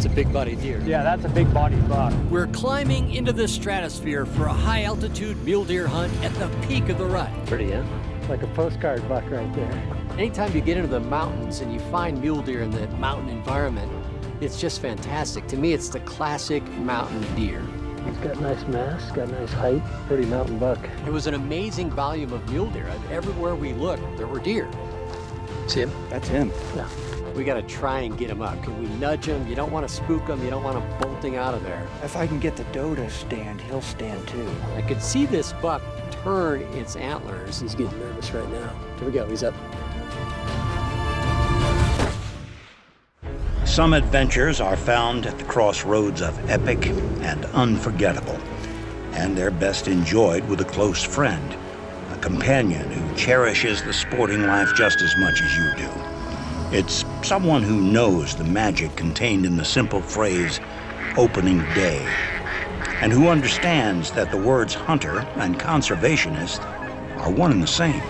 That's a big-bodied deer. Yeah, that's a big-bodied buck. We're climbing into the stratosphere for a high-altitude mule deer hunt at the peak of the rut. Pretty, huh? Like a postcard buck right there. Anytime you get into the mountains and you find mule deer in the mountain environment, it's just fantastic. To me, it's the classic mountain deer. He's got nice mass, got nice height, pretty mountain buck. It was an amazing volume of mule deer. Everywhere we looked, there were deer. See him? That's him. Yeah. We got to try and get him up. Can we nudge him? You don't want to spook him. You don't want him bolting out of there. If I can get the doe to stand, he'll stand too. I could see this buck turn its antlers. He's getting nervous right now. Here we go, he's up. Some adventures are found at the crossroads of epic and unforgettable, and they're best enjoyed with a close friend, a companion who cherishes the sporting life just as much as you do. It's someone who knows the magic contained in the simple phrase, opening day, and who understands that the words hunter and conservationist are one and the same,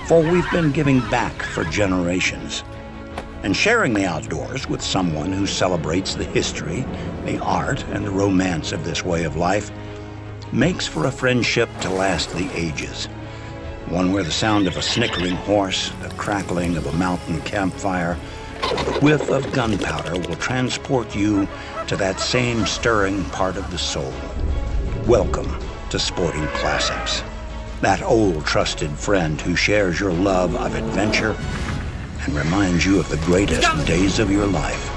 for we've been giving back for generations. And sharing the outdoors with someone who celebrates the history, the art, and the romance of this way of life makes for a friendship to last the ages. One where the sound of a snickering horse, the crackling of a mountain campfire, the whiff of gunpowder will transport you to that same stirring part of the soul. Welcome to Sporting Classics. That old trusted friend who shares your love of adventure and reminds you of the greatest days of your life.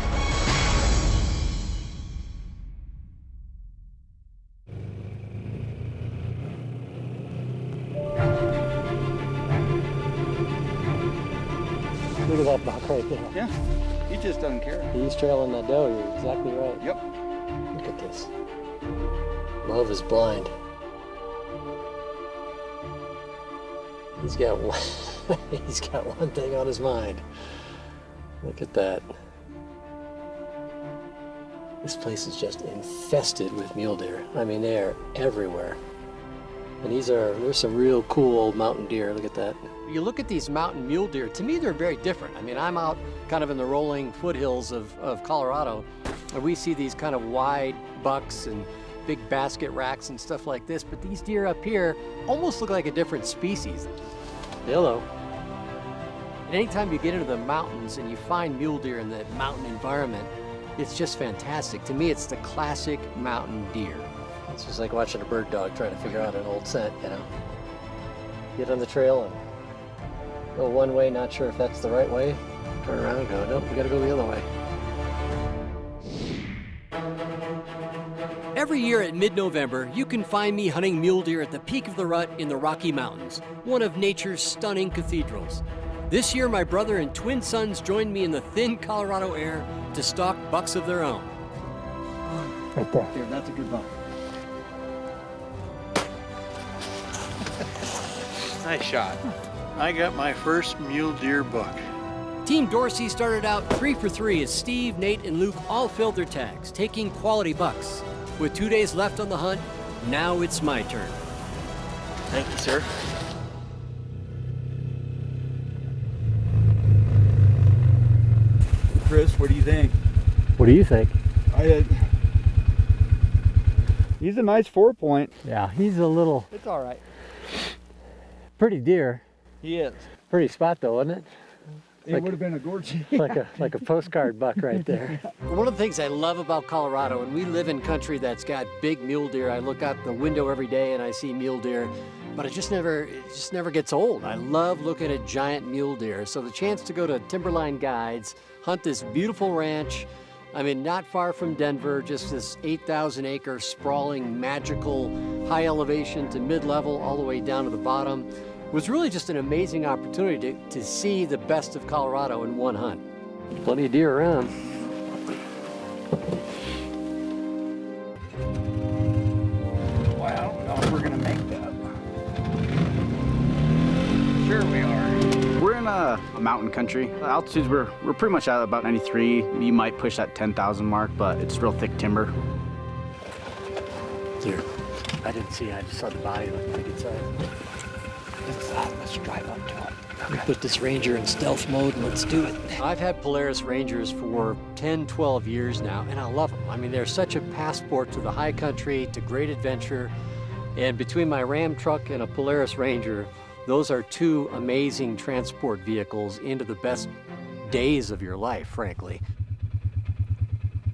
Look at that buck right there. Yeah, he just doesn't care. He's trailing that doe, you're exactly right. Yep. Look at this. Love is blind. He's got one, he's got one thing on his mind. Look at that. This place is just infested with mule deer. I mean, they are everywhere. And there's some real cool old mountain deer. Look at that. You look at these mountain mule deer, to me, they're very different. I mean, I'm out kind of in the rolling foothills of Colorado, and we see these kind of wide bucks and big basket racks and stuff like this, but these deer up here almost look like a different species. Hello. And anytime you get into the mountains and you find mule deer in the mountain environment, it's just fantastic. To me, it's the classic mountain deer. It's just like watching a bird dog trying to figure out an old scent, you know? Get on the trail and go one way, not sure if that's the right way. Turn around and go, nope, we gotta go the other way. Every year at mid-November, you can find me hunting mule deer at the peak of the rut in the Rocky Mountains, one of nature's stunning cathedrals. This year, my brother and twin sons joined me in the thin Colorado air to stalk bucks of their own. Right there. Here, that's a good buck. Nice shot. I got my first mule deer buck. Team Dorsey started out 3 for 3 as Steve, Nate, and Luke all filled their tags, taking quality bucks. With 2 days left on the hunt, now it's my turn. Thank you, sir. Chris, what do you think? What do you think? He's a nice 4-point. Yeah, he's a little It's all right. pretty deer. He is. Pretty spot though, isn't it? It would have been a gorgeous. Like a postcard buck right there. One of the things I love about Colorado, and we live in country that's got big mule deer. I look out the window every day and I see mule deer, but it just never gets old. I love looking at giant mule deer. So the chance to go to Timberline Guides, hunt this beautiful ranch, I mean, not far from Denver, just this 8,000 acre sprawling, magical, high elevation to mid-level all the way down to the bottom, was really just an amazing opportunity to see the best of Colorado in one hunt. Plenty of deer around. Well, I don't know if we're gonna make that. Sure we are. We're in a mountain country. The altitudes, we're pretty much at about 93. You might push that 10,000 mark, but it's real thick timber. Deer. I didn't see it, I just saw the body looking pretty good size. Let's drive up to him. We put this Ranger in stealth mode and let's do it. I've had Polaris Rangers for 10, 12 years now, and I love them. I mean, they're such a passport to the high country, to great adventure. And between my Ram truck and a Polaris Ranger, those are two amazing transport vehicles into the best days of your life, frankly.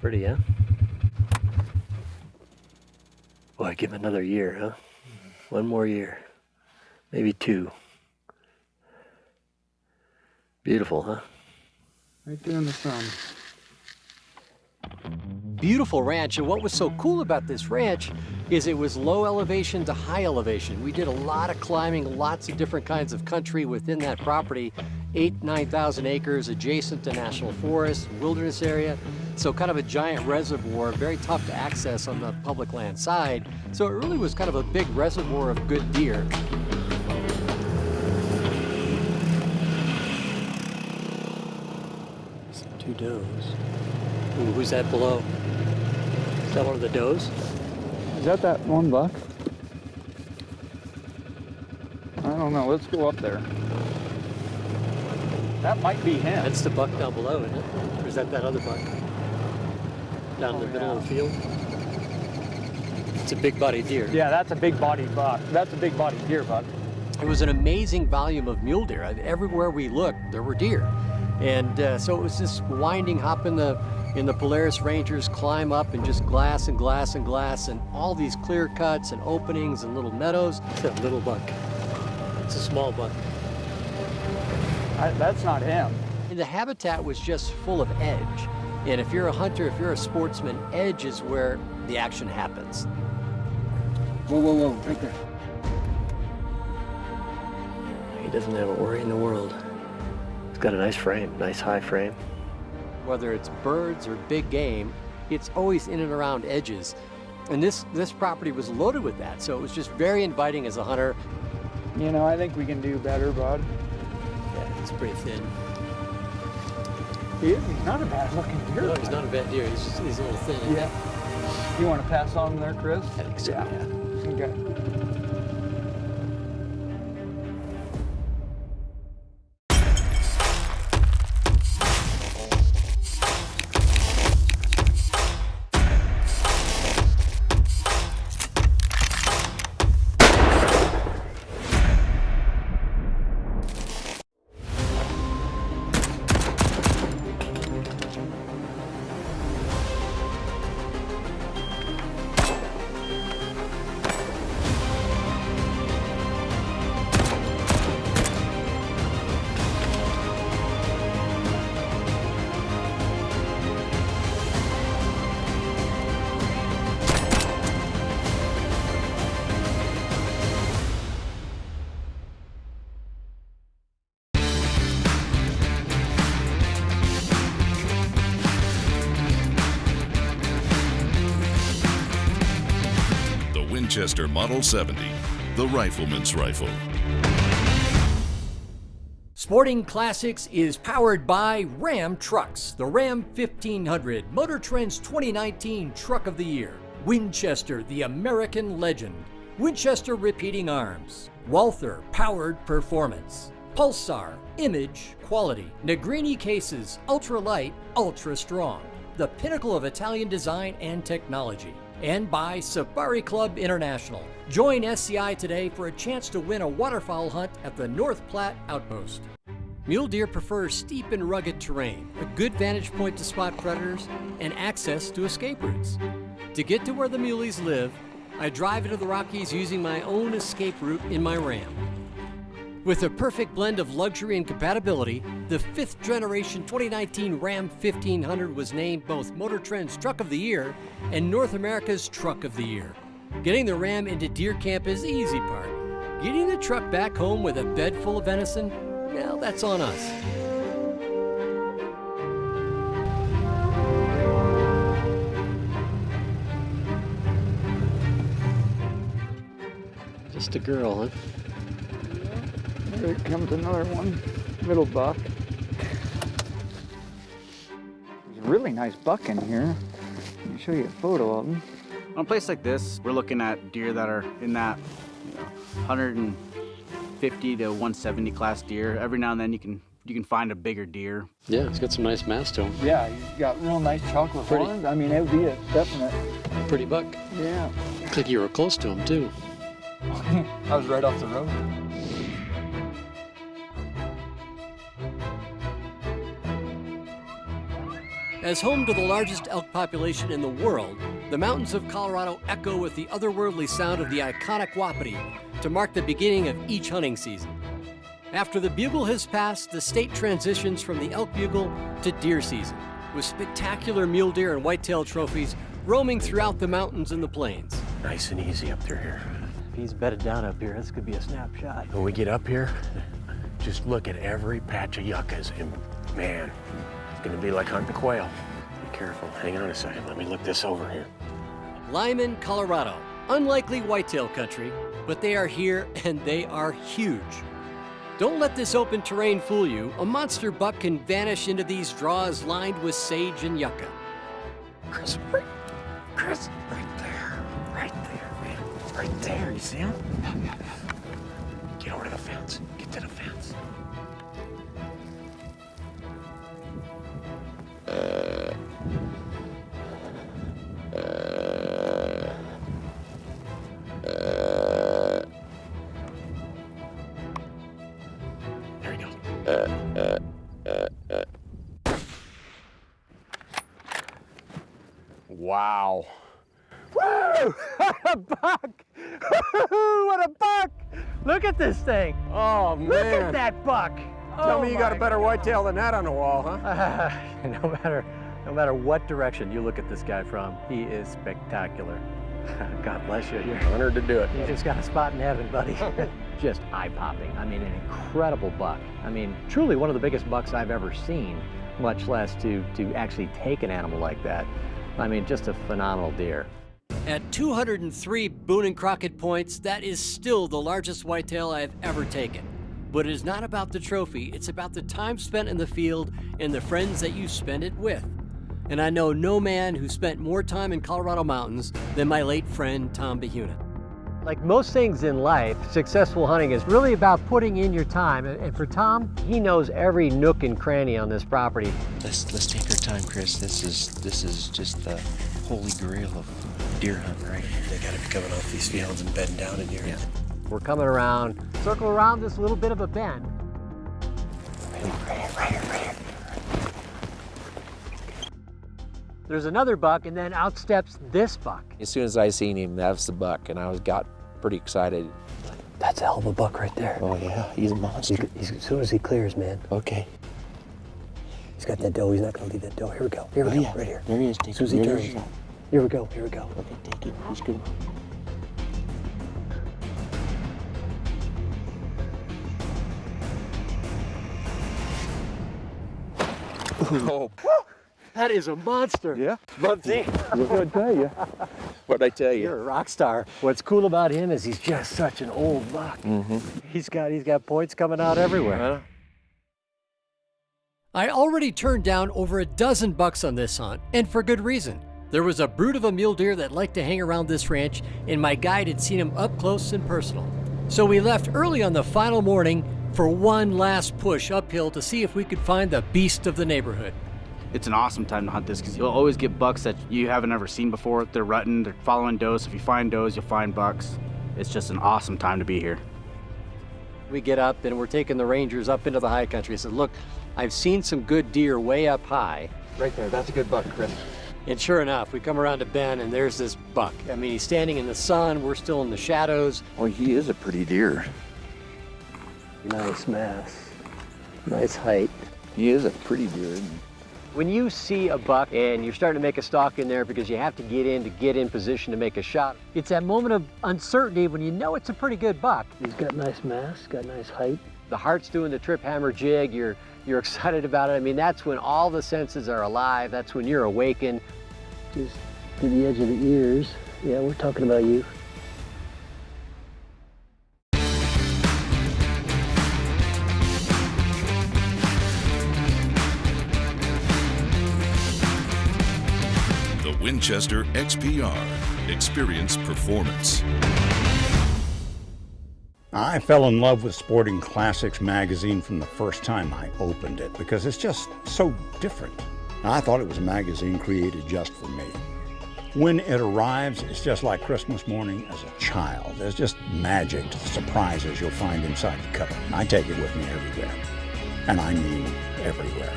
Pretty, huh? Boy, give it another year, huh? One more year. Maybe two. Beautiful, huh? Right there in the sun. Beautiful ranch, and what was so cool about this ranch is it was low elevation to high elevation. We did a lot of climbing, lots of different kinds of country within that property, 9,000 acres adjacent to national forest, wilderness area. So kind of a giant reservoir, very tough to access on the public land side. So it really was kind of a big reservoir of good deer. Two does. Ooh, who's that below? Is that one of the does? Is that one buck? I don't know. Let's go up there. That might be him. That's the buck down below, isn't it? Or is that other buck? Down in the middle of the field? It's a big body deer. Yeah, that's a big body buck. That's a big body deer, buck. It was an amazing volume of mule deer. Everywhere we looked, there were deer. And so it was this winding hop in the Polaris Rangers, climb up and just glass and glass and glass, and all these clear cuts and openings and little meadows. It's a little buck. It's a small buck. That's not him. And the habitat was just full of edge. And if you're a hunter, if you're a sportsman, edge is where the action happens. Whoa, whoa, whoa, right there. He doesn't have a worry in the world. He's got a nice frame, nice high frame. Whether it's birds or big game, it's always in and around edges. And this property was loaded with that, so it was just very inviting as a hunter. You know, I think we can do better, bud. Yeah, it's pretty thin. He's not a bad looking deer. No, he's not a bad deer. He's a little thin. Isn't Yeah. You want to pass on there, Chris? I think so, yeah. Okay. Winchester Model 70, the rifleman's rifle. Sporting Classics is powered by Ram Trucks, the Ram 1500, Motor Trend's 2019 Truck of the Year. Winchester, the American legend. Winchester Repeating Arms. Walther Powered Performance. Pulsar Image Quality. Negrini Cases, ultra light, ultra strong. The pinnacle of Italian design and technology. And by Safari Club International. Join SCI today for a chance to win a waterfowl hunt at the North Platte Outpost. Mule deer prefer steep and rugged terrain, a good vantage point to spot predators, and access to escape routes. To get to where the muleys live, I drive into the Rockies using my own escape route in my Ram. With a perfect blend of luxury and compatibility, the 5th generation 2019 Ram 1500 was named both Motor Trend's Truck of the Year and North America's Truck of the Year. Getting the Ram into deer camp is the easy part. Getting the truck back home with a bed full of venison, well, that's on us. Just a girl, huh? Here comes another one. Little buck. There's a really nice buck in here. Let me show you a photo of him. On a place like this, we're looking at deer that are in that 150 150 to 170 class deer. Every now and then you can find a bigger deer. Yeah, he's got some nice mass to him. Yeah, he's got real nice chocolate horns. I mean, it would be a definite. Pretty buck. Yeah. Looks like you were close to him too. I was right off the road. As home to the largest elk population in the world, the mountains of Colorado echo with the otherworldly sound of the iconic wapiti to mark the beginning of each hunting season. After the bugle has passed, the state transitions from the elk bugle to deer season, with spectacular mule deer and whitetail trophies roaming throughout the mountains and the plains. Nice and easy up through here. If he's bedded down up here, this could be a snapshot. When we get up here, just look at every patch of yuccas, and man, it's gonna be like hunting quail. Be careful, hang on a second, let me look this over here. Lyman, Colorado. Unlikely whitetail country, but they are here and they are huge. Don't let this open terrain fool you. A monster buck can vanish into these draws lined with sage and yucca. Chris, right there, man, right there, you see him? Get over to the fence, get to the fence. There you go. Wow. Woo! A buck! What a buck! Look at this thing! Oh, man. Look at that buck! Tell Oh me you got my a better whitetail than that on the wall, huh? No matter what direction you look at this guy from, he is spectacular. God bless you. You're Honored to do it. You just got a spot in heaven, buddy. Just eye-popping. I mean, an incredible buck. I mean, truly one of the biggest bucks I've ever seen, much less to actually take an animal like that. I mean, just a phenomenal deer. At 203 Boone and Crockett points, that is still the largest whitetail I have ever taken. But it is not about the trophy, it's about the time spent in the field and the friends that you spend it with. And I know no man who spent more time in Colorado mountains than my late friend Tom Behunin. Like most things in life, successful hunting is really about putting in your time. And for Tom, he knows every nook and cranny on this property. Let's take our time, Chris. This is just the holy grail of deer hunting, right? They gotta be coming off these fields and bedding down in here. Yeah. We're coming around, circle around this little bit of a bend. Right here. There's another buck, and then out steps this buck. As soon as I seen him, that's the buck, and I got pretty excited. That's a hell of a buck right there. Oh yeah, he's a monster. As soon as he clears, man. Okay. He's got that doe. He's not going to leave that doe. Here we go. Here we go. Right here. There he is. Take As soon as he turns. Here we go. Here we go. Okay, take it. He's good. Oh, That is a monster. yeah. Bumpy. What'd I tell you? What'd I tell you? You're a rock star. What's cool about him is he's just such an old buck. Mm-hmm. He's got points coming out everywhere. I already turned down over a dozen bucks on this hunt, and for good reason. There was a brute of a mule deer that liked to hang around this ranch, and my guide had seen him up close and personal. So we left early on the final morning for one last push uphill to see if we could find the beast of the neighborhood. It's an awesome time to hunt this because you'll always get bucks that you haven't ever seen before. They're rutting, they're following does. If you find does, you'll find bucks. It's just an awesome time to be here. We get up and we're taking the rangers up into the high country. I said, look, I've seen some good deer way up high. Right there, that's a good buck, Chris. And sure enough, we come around to Ben and there's this buck. I mean, he's standing in the sun, we're still in the shadows. Oh, he is a pretty deer. Nice mass, nice height. He is a pretty deer. When you see a buck and you're starting to make a stalk in there because you have to get in position to make a shot, it's that moment of uncertainty when you know it's a pretty good buck. He's got nice mass, got nice height. The heart's doing the trip hammer jig, you're excited about it. I mean, that's when all the senses are alive, that's when you're awakened. Just to the edge of the ears. Yeah, we're talking about you. Winchester XPR. Experience performance. I fell in love with Sporting Classics magazine from the first time I opened it because it's just so different. I thought it was a magazine created just for me. When it arrives, it's just like Christmas morning as a child. There's just magic to the surprises you'll find inside the cover. I take it with me everywhere. And I mean everywhere.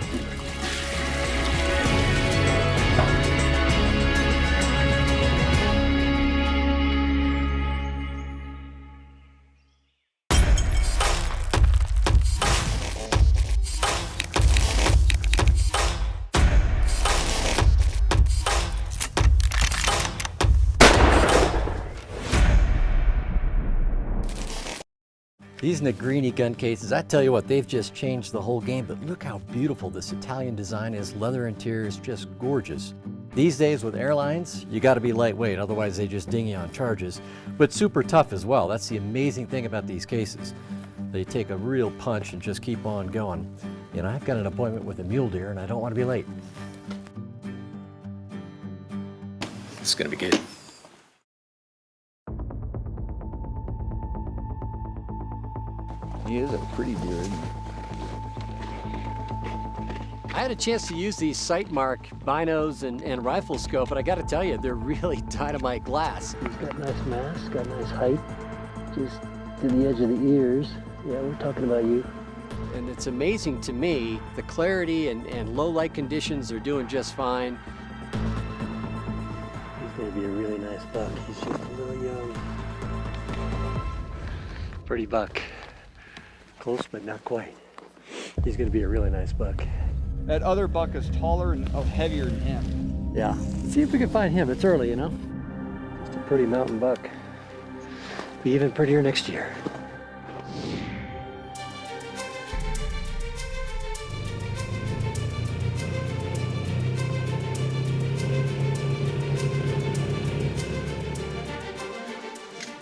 These Negrini gun cases, I tell you what, they've just changed the whole game, but look how beautiful this Italian design is. Leather interior is just gorgeous. These days with airlines, you gotta be lightweight, otherwise they just ding you on charges, but super tough as well. That's the amazing thing about these cases. They take a real punch and just keep on going. You know, I've got an appointment with a mule deer and I don't want to be late. It's gonna be good. He is a pretty deer, isn't he? I had a chance to use these Sightmark binos and rifle scope, but I got to tell you, they're really dynamite glass. He's got nice mass, got nice height, just to the edge of the ears. Yeah, we're talking about you. And it's amazing to me, the clarity and low light conditions are doing just fine. He's gonna be a really nice buck. He's just a little young. Pretty buck. Close, but not quite. He's gonna be a really nice buck. That other buck is taller and heavier than him. Yeah. See if we can find him. It's early, you know? Just a pretty mountain buck. Be even prettier next year.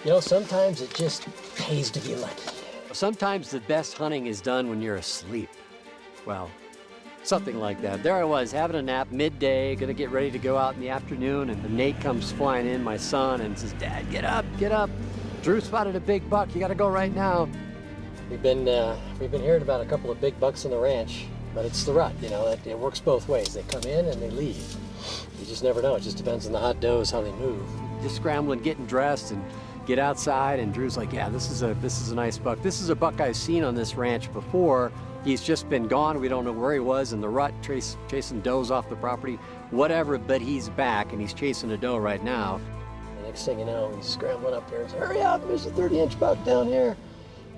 You know, sometimes it just pays to be lucky. Sometimes the best hunting is done when you're asleep. Well, something like that. There I was, having a nap midday, gonna get ready to go out in the afternoon, and Nate comes flying in, my son, and says, "Dad, get up, get up. Drew spotted a big buck, you gotta go right now." We've been hearing about a couple of big bucks on the ranch, but it's the rut, you know, it works both ways. They come in and they leave. You just never know, it just depends on the hot does, how they move. Just scrambling, getting dressed, and get outside, and Drew's like, "Yeah, this is a nice buck. This is a buck I've seen on this ranch before. He's just been gone. We don't know where he was in the rut, chasing does off the property, whatever, but he's back, and he's chasing a doe right now." The next thing you know, he's scrambling up here and says, "Hurry up, there's a 30-inch buck down here."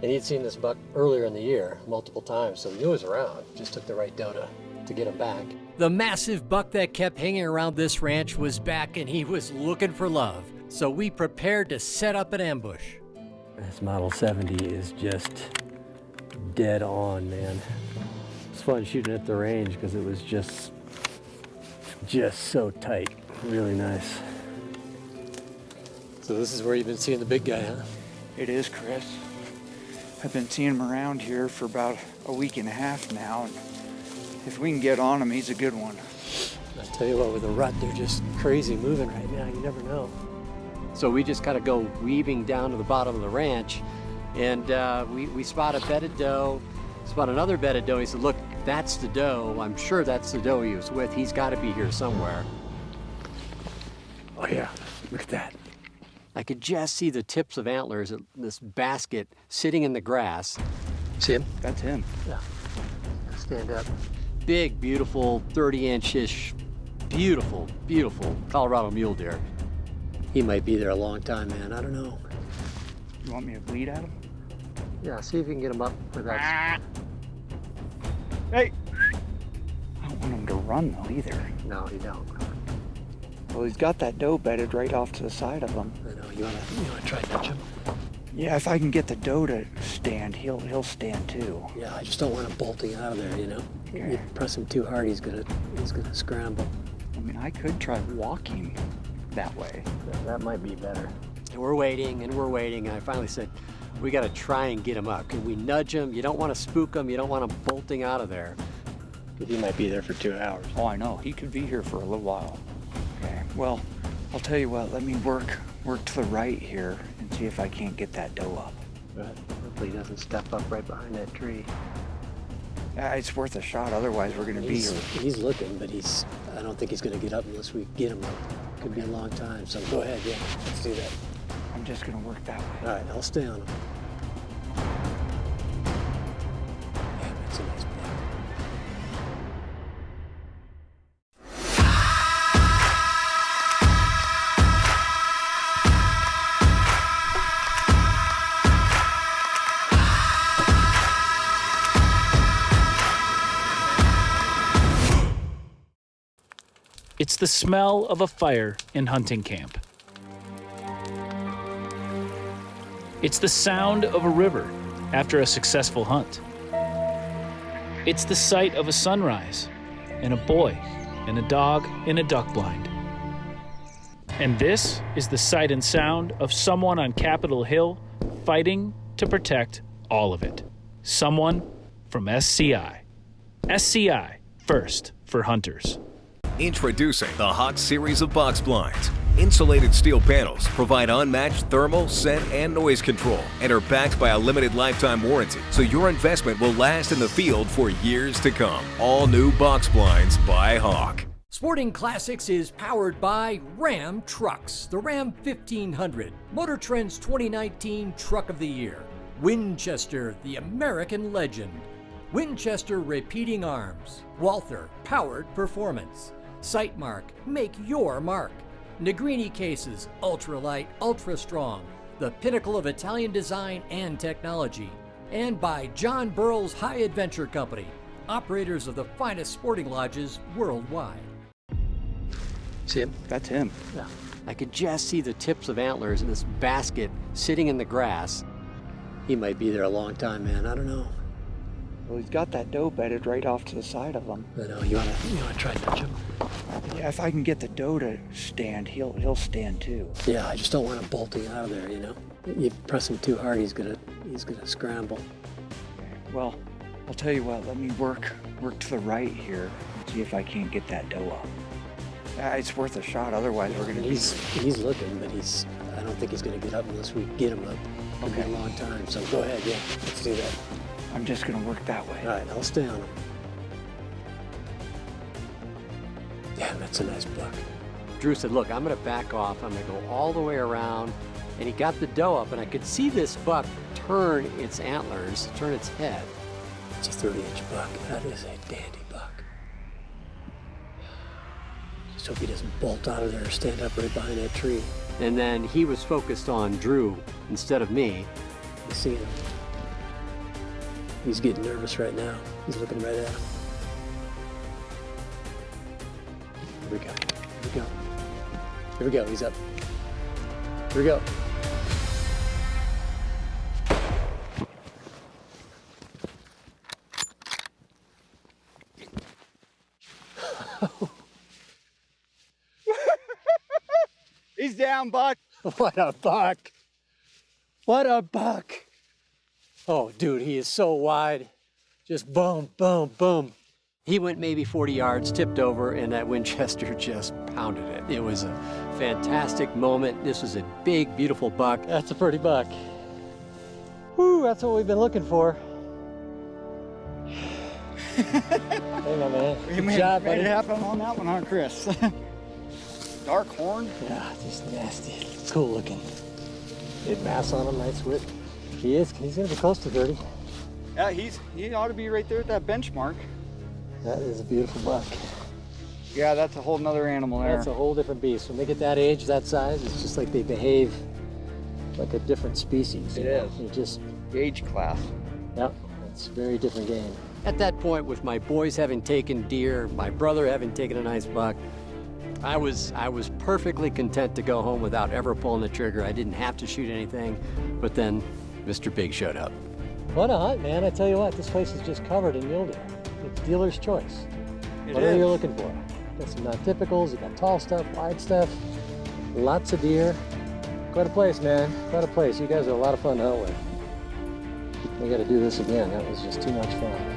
And he'd seen this buck earlier in the year, multiple times, so he knew he was around. Just took the right doe to get him back. The massive buck that kept hanging around this ranch was back, and he was looking for love. So we prepared to set up an ambush. This Model 70 is just dead on, man. It's fun shooting at the range because it was just so tight. Really nice. So this is where you've been seeing the big guy, huh? It is, Chris. I've been seeing him around here for about a week and a half now. And if we can get on him, he's a good one. I tell you what, with the rut, they're just crazy moving right now. You never know. So we just kind of go weaving down to the bottom of the ranch, and we spot a bedded doe, spot another bedded doe. He said, "Look, that's the doe. I'm sure that's the doe he was with. He's got to be here somewhere." Oh yeah, look at that. I could just see the tips of antlers in this basket sitting in the grass. See him? That's him. Yeah. Stand up. Big, beautiful, 30-inch-ish, beautiful, beautiful Colorado mule deer. He might be there a long time, man. I don't know. You want me to bleed at him? Yeah, see if you can get him up with that. Hey! I don't want him to run, though, either. No, you don't. Well, he's got that doe bedded right off to the side of him. I know. You wanna try to touch him? Yeah, if I can get the doe to stand, he'll stand too. Yeah, I just don't want him bolting out of there, you know? Okay. You press him too hard, he's gonna scramble. I mean, I could try walking that way. That might be better. And we're waiting, and I finally said, "We gotta try and get him up. Can we nudge him? You don't wanna spook him, you don't want him bolting out of there." He might be there for 2 hours. Oh, I know. He could be here for a little while. Okay, well, I'll tell you what. Let me work to the right here and see if I can't get that doe up. Right. Hopefully he doesn't step up right behind that tree. It's worth a shot, otherwise we're gonna be here. He's looking, but I don't think he's gonna get up unless we get him up. Could be a long time, so go ahead, yeah, let's do that. I'm just gonna work that way. All right, I'll stay on him. Yeah, that's a nice buck. It's the smell of a fire in hunting camp. It's the sound of a river after a successful hunt. It's the sight of a sunrise and a boy and a dog in a duck blind. And this is the sight and sound of someone on Capitol Hill fighting to protect all of it. Someone from SCI. SCI, first for hunters. Introducing the Hawk series of box blinds. Insulated steel panels provide unmatched thermal, scent, and noise control and are backed by a limited lifetime warranty, so your investment will last in the field for years to come. All new box blinds by Hawk. Sporting Classics is powered by Ram Trucks, the Ram 1500, Motor Trend's 2019 Truck of the Year, Winchester, the American legend, Winchester Repeating Arms, Walther Powered Performance, Sightmark, make your mark, Negrini Cases, ultralight, ultra strong, the pinnacle of Italian design and technology, and by John Burroughs High Adventure Company, operators of the finest sporting lodges worldwide. See him? That's him. Yeah. I could just see the tips of antlers in this basket sitting in the grass. He might be there a long time, man. I don't know. Well, he's got that doe bedded right off to the side of him. I know. You wanna try to nudge him? Yeah, if I can get the doe to stand, he'll stand too. Yeah, I just don't want him bolting out of there, you know? You press him too hard, he's gonna scramble. Well, I'll tell you what, let me work to the right here and see if I can't get that doe up. It's worth a shot, otherwise we're gonna He's looking, but I don't think he's gonna get up unless we get him up. It'll be a long time, so go ahead, yeah, let's do that. I'm just gonna work that way. All right, I'll stay on him. Yeah, that's a nice buck. Drew said, look, I'm gonna back off, I'm gonna go all the way around, and he got the doe up, and I could see this buck turn its antlers, turn its head. It's a 30-inch buck. That is a dandy buck. Just hope he doesn't bolt out of there or stand up right behind that tree. And then he was focused on Drew instead of me. You see him? He's getting nervous right now. He's looking right at him. Here we go. Here we go. Here we go. He's up. Here we go. He's down, buck. What a buck. What a buck. Oh, dude, he is so wide. Just boom, boom, boom. He went maybe 40 yards, tipped over, and that Winchester just pounded it. It was a fantastic moment. This was a big, beautiful buck. That's a pretty buck. Whew, that's what we've been looking for. Hey, my man. Good job, buddy. Made it happen on that one, huh, Chris? Dark horn. Yeah, just nasty. Cool looking. Good mass on him, nice width. He is. He's gonna be close to 30. Yeah, he ought to be right there at that benchmark. That is a beautiful buck. Yeah, that's a whole nother animal there. That's a whole different beast. When they get that age, that size, it's just like they behave like a different species. It is. You just Age class. Yep, it's a very different game. At that point, with my boys having taken deer, my brother having taken a nice buck, I was perfectly content to go home without ever pulling the trigger. I didn't have to shoot anything, but then Mr. Big showed up. What a hunt, man. I tell you what, this place is just covered in mule deer. It's dealer's choice. It Whatever is. you're looking for. Got some non-typicals, you got tall stuff, wide stuff, lots of deer. Quite a place, man. Quite a place. You guys are a lot of fun to hunt with. We got to do this again. That was just too much fun.